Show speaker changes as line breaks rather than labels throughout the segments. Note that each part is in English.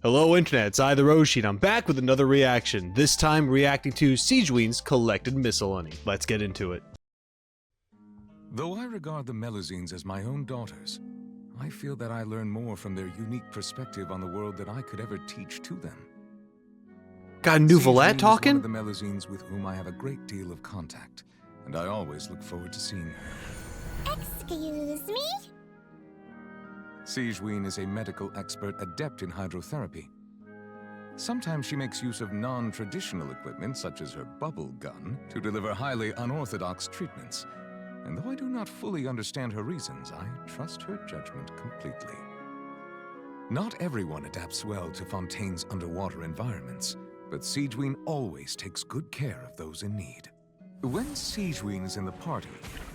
Hello Internet, it's I the Roshi and I'm back with another reaction, this time reacting to Sigewinne's collected Miscellany. Let's get into it.
Though I regard the Melusines as my own daughters, I feel that I learn more from their unique perspective on the world than I could ever teach to them.
Got Neuvillette
Sigewinne
talking?
is one of the Melusines with whom I have a great deal of contact, and I always look forward to seeing her.
Excuse me?
Sigewinne is a medical expert adept in hydrotherapy. Sometimes she makes use of non-traditional equipment, such as her bubble gun, to deliver highly unorthodox treatments. And though I do not fully understand her reasons, I trust her judgment completely. Not everyone adapts well to Fontaine's underwater environments, but Sigewinne always takes good care of those in need. When Sigewinne is in the party,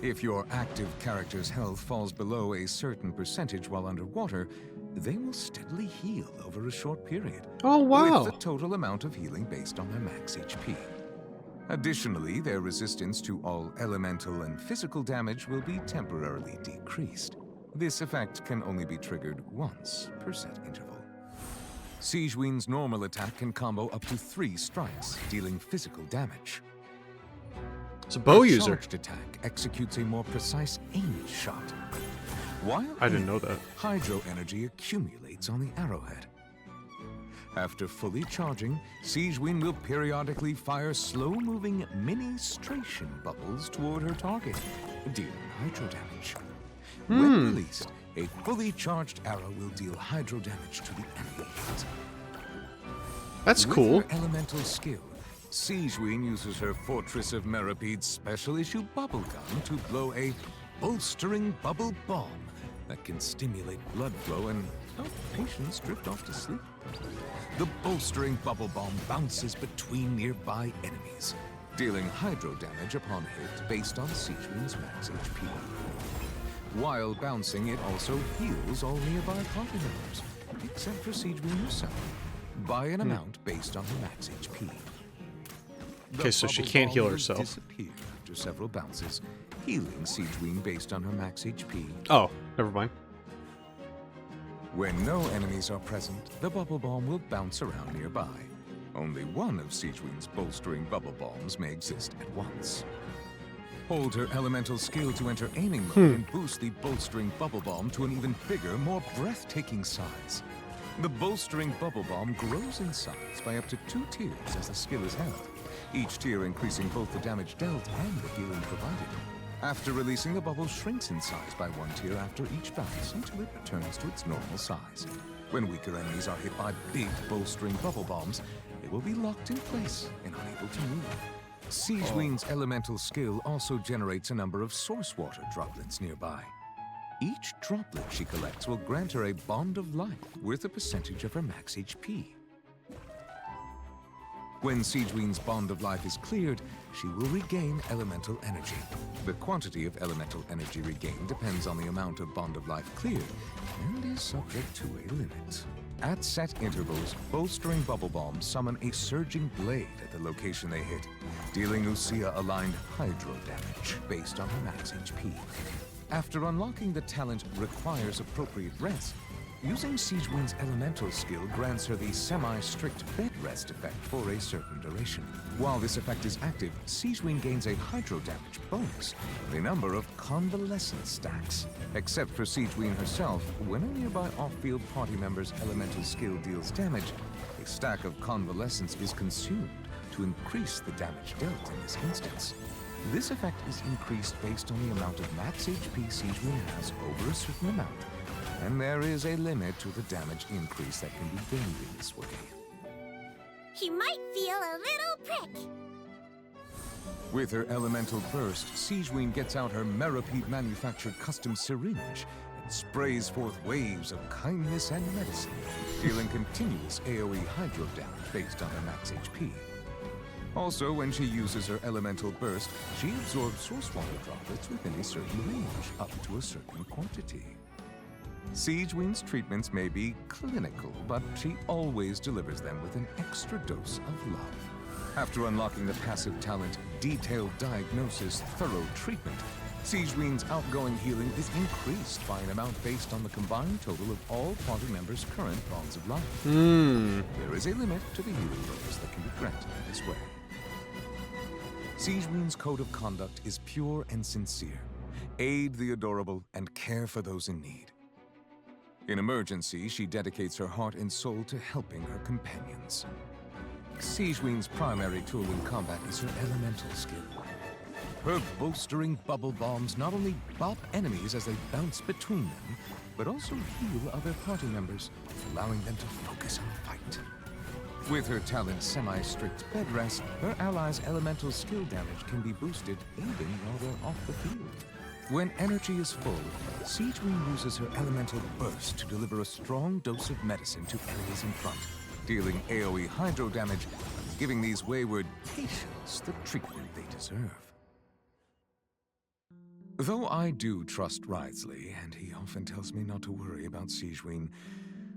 if your active character's health falls below a certain percentage while underwater, they will steadily heal over a short period.
Oh wow!
With the total amount of healing based on their max HP. Additionally, their resistance to all elemental and physical damage will be temporarily decreased. This effect can only be triggered once per set interval. Sigewinne's normal attack can combo up to 3 strikes, dealing physical damage.
It's a bow
Her
user.
charged attack executes a more precise aimed shot. While
I didn't know
aimed,
that.
hydro energy accumulates on the arrowhead. After fully charging, Sigewinne will periodically fire slow-moving ministration bubbles toward her target, dealing hydro damage. When released, a fully charged arrow will deal hydro damage to the enemy.
That's cool.
With her elemental skill, Sigewinne uses her Fortress of Meropede's special-issue bubble gun to blow a bolstering bubble bomb that can stimulate blood flow and help patients drift off to sleep. The bolstering bubble bomb bounces between nearby enemies, dealing hydro damage upon hit based on Sigewinne's max HP. While bouncing, it also heals all nearby party members, except for Sigewinne herself, by an amount based on her max HP.
Okay, so she
bubble
can't heal
bomb will
herself.
Disappear after several bounces, healing Sigewinne based on her max HP.
Oh, never mind.
When no enemies are present, the bubble bomb will bounce around nearby. Only one of Sigewinne's bolstering bubble bombs may exist at once. Hold her elemental skill to enter aiming mode and boost the bolstering bubble bomb to an even bigger, more breathtaking size. The bolstering bubble bomb grows in size by up to 2 tiers as the skill is held, each tier increasing both the damage dealt and the healing provided. After releasing, the bubble shrinks in size by 1 tier after each bounce until it returns to its normal size. When weaker enemies are hit by big bolstering bubble bombs, they will be locked in place and unable to move. Sigewinne's elemental skill also generates a number of source water droplets nearby. Each droplet she collects will grant her a bond of life worth a percentage of her max HP. When Sigewinne's bond of life is cleared, she will regain elemental energy. The quantity of elemental energy regained depends on the amount of bond of life cleared and is subject to a limit. At set intervals, bolstering bubble bombs summon a surging blade at the location they hit, dealing Usia-aligned hydro damage based on her max HP. After unlocking the talent requires appropriate rest, using Sigewinne's elemental skill grants her the semi-strict bed rest effect for a certain duration. While this effect is active, Sigewinne gains a hydro damage bonus with a number of convalescent stacks. Except for Sigewinne herself, when a nearby off-field party member's elemental skill deals damage, a stack of convalescence is consumed to increase the damage dealt in this instance. This effect is increased based on the amount of max HP Sigewinne has over a certain amount, and there is a limit to the damage increase that can be gained in this way.
He might feel a little prick.
With her elemental burst, Sigewinne gets out her Meropede-manufactured custom syringe and sprays forth waves of kindness and medicine, dealing continuous AoE hydro damage based on her max HP. Also, when she uses her elemental burst, she absorbs source water droplets within a certain range, up to a certain quantity. Sigewinne's treatments may be clinical, but she always delivers them with an extra dose of love. After unlocking the passive talent Detailed Diagnosis Thorough Treatment, Sigewinne's outgoing healing is increased by an amount based on the combined total of all party members' current bonds of life. There is a limit to the healing bonus that can be granted in this way. Sigewinne's code of conduct is pure and sincere. Aid the adorable and care for those in need. In emergency, she dedicates her heart and soul to helping her companions. Sigewinne's primary tool in combat is her elemental skill. Her bolstering bubble bombs not only bop enemies as they bounce between them, but also heal other party members, allowing them to focus on the fight. With her talent semi-strict bed rest, her allies' elemental skill damage can be boosted even while they're off the field. When energy is full, Sigewinne uses her elemental burst to deliver a strong dose of medicine to enemies in front, dealing AoE hydro damage, giving these wayward patients the treatment they deserve. Though I do trust Wriothesley, and he often tells me not to worry about Sigewinne,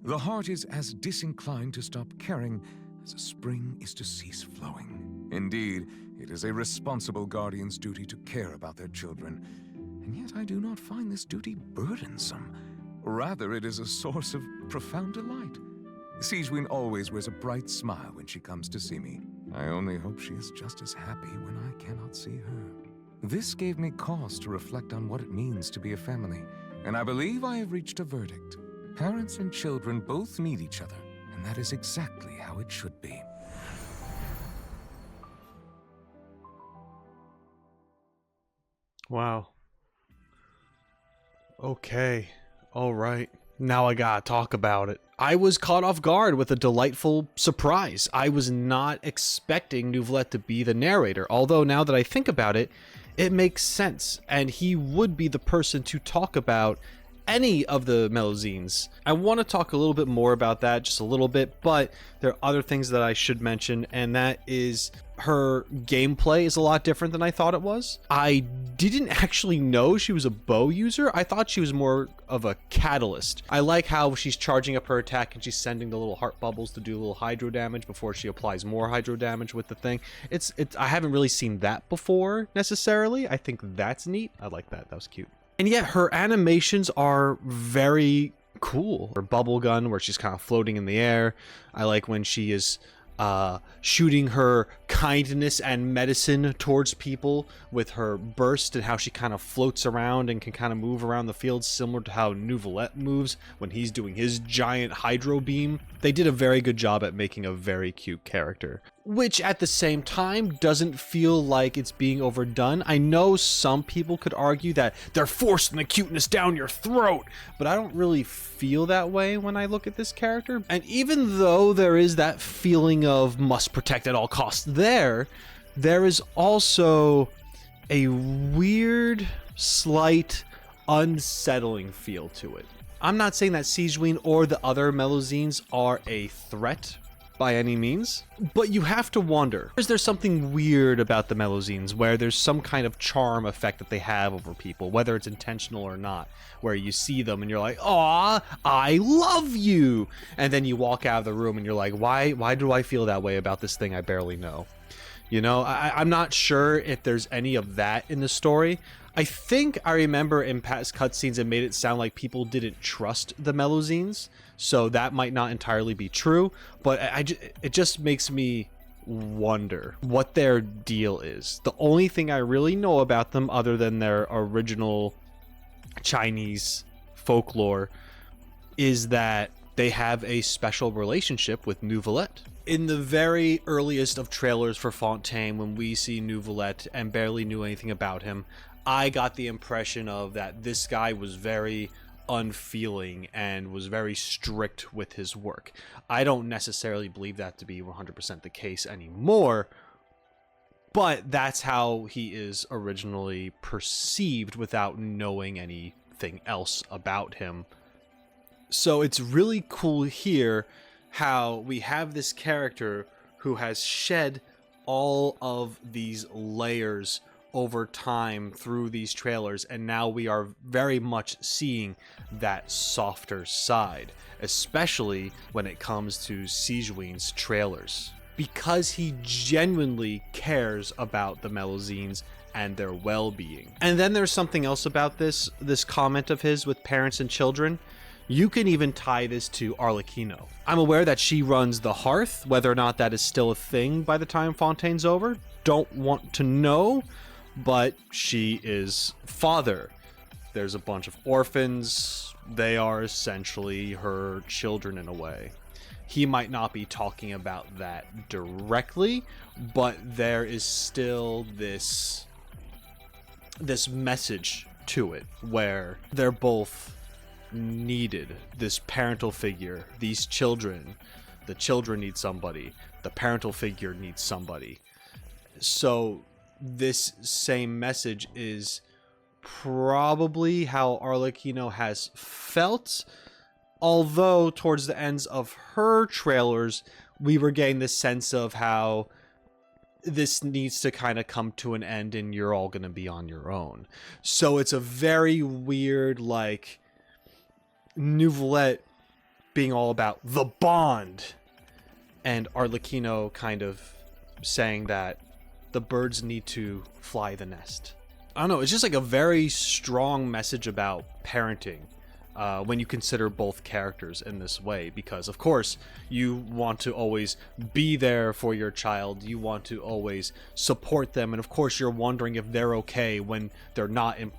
the heart is as disinclined to stop caring as a spring is to cease flowing. Indeed, it is a responsible guardian's duty to care about their children, and yet I do not find this duty burdensome. Rather, it is a source of profound delight. Sigewinne always wears a bright smile when she comes to see me. I only hope she is just as happy when I cannot see her. This gave me cause to reflect on what it means to be a family, and I believe I have reached a verdict. Parents and children both need each other, and that is exactly how it should be.
Wow. Okay. All right. Now I gotta talk about it. I was caught off guard with a delightful surprise. I was not expecting Neuvillette to be the narrator, although now that I think about it, it makes sense, and he would be the person to talk about any of the Melusines. I want to talk a little bit more about that, just a little bit, but there are other things that I should mention, and that is her gameplay is a lot different than I thought it was. I didn't actually know she was a bow user. I thought she was more of a catalyst. I like how she's charging up her attack and she's sending the little heart bubbles to do a little hydro damage before she applies more hydro damage with the thing. It's I haven't really seen that before necessarily. I think that's neat. I like that. That was cute. And yet her animations are very cool. Her bubble gun where she's kind of floating in the air. I like when she is shooting her kindness and medicine towards people with her burst, and how she kind of floats around and can kind of move around the field, similar to how Neuvillette moves when he's doing his giant hydro beam. They did a very good job at making a very cute character, which at the same time doesn't feel like it's being overdone. I know some people could argue that they're forcing the cuteness down your throat, but I don't really feel that way when I look at this character. And even though there is that feeling of must protect at all costs there is also a weird, slight, unsettling feel to it. I'm not saying that Sigewinne or the other Melusines are a threat by any means, but you have to wonder, is there something weird about the Melusines where there's some kind of charm effect that they have over people, whether it's intentional or not, where you see them and you're like, aw, I love you, and then you walk out of the room and you're like, why do I feel that way about this thing I barely know? You know, I'm not sure if there's any of that in the story. I think I remember in past cutscenes it made it sound like people didn't trust the Melusines, so that might not entirely be true, but it just makes me wonder what their deal is. The only thing I really know about them, other than their original Chinese folklore, is that they have a special relationship with Neuvillette. In the very earliest of trailers for Fontaine, when we see Neuvillette and barely knew anything about him, I got the impression of that this guy was very unfeeling and was very strict with his work. I don't necessarily believe that to be 100% the case anymore, but that's how he is originally perceived without knowing anything else about him. So it's really cool here how we have this character who has shed all of these layers over time through these trailers, and now we are very much seeing that softer side, especially when it comes to Sigewinne's trailers. because he genuinely cares about the Melusines and their well-being. And then there's something else about this comment of his with parents and children. You can even tie this to Arlecchino. I'm aware that she runs the Hearth. Whether or not that is still a thing by the time Fontaine's over, don't want to know, but she is father. There's a bunch of orphans. They are essentially her children in a way. He might not be talking about that directly, but there is still this message to it where they're both needed. This parental figure, these children, the children need somebody, the parental figure needs somebody. So this same message is probably how Arlecchino has felt, although towards the ends of her trailers we were getting this sense of how this needs to kind of come to an end and you're all going to be on your own. So it's a very weird, like, Neuvillette being all about the bond, and Arlecchino kind of saying that the birds need to fly the nest. I don't know, it's just like a very strong message about parenting when you consider both characters in this way, because of course you want to always be there for your child, you want to always support them, and of course you're wondering if they're okay when they're not in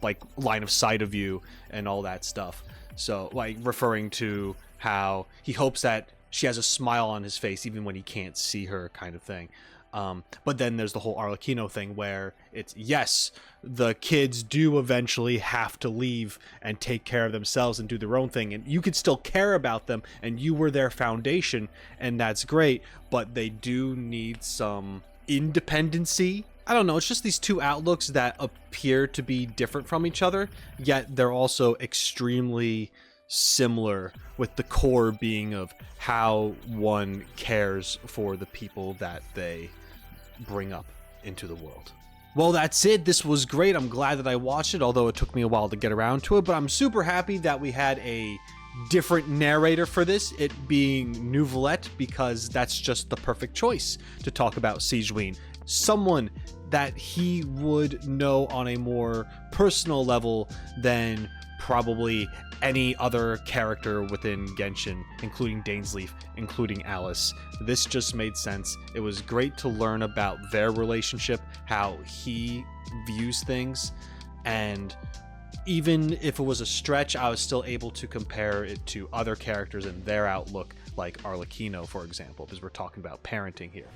like line of sight of you and all that stuff. So, like, referring to how he hopes that she has a smile on his face even when he can't see her, kind of thing. But then there's the whole Arlecchino thing where it's, yes, the kids do eventually have to leave and take care of themselves and do their own thing, and you could still care about them and you were their foundation, and that's great, but they do need some independency. I don't know, it's just these two outlooks that appear to be different from each other, yet they're also extremely similar, with the core being of how one cares for the people that they bring up into the world. Well, that's it. This was great. I'm glad that I watched it, although it took me a while to get around to it, but I'm super happy that we had a different narrator for this, it being Neuvillette, because that's just the perfect choice to talk about Sigewinne. Someone that he would know on a more personal level than probably any other character within Genshin, including Dainsleif, including Alice. This just made sense. It was great to learn about their relationship, how he views things, and even if it was a stretch, I was still able to compare it to other characters and their outlook, like Arlecchino, for example, because we're talking about parenting here.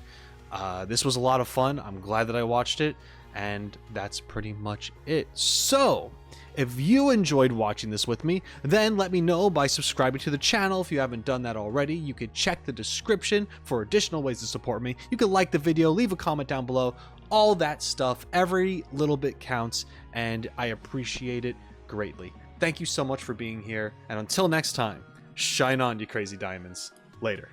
This was a lot of fun. I'm glad that I watched it, and that's pretty much it. So, if you enjoyed watching this with me, then let me know by subscribing to the channel. If you haven't done that already, you could check the description for additional ways to support me. You can like the video, leave a comment down below, all that stuff. Every little bit counts, and I appreciate it greatly. Thank you so much for being here, and until next time, shine on, you crazy diamonds. Later.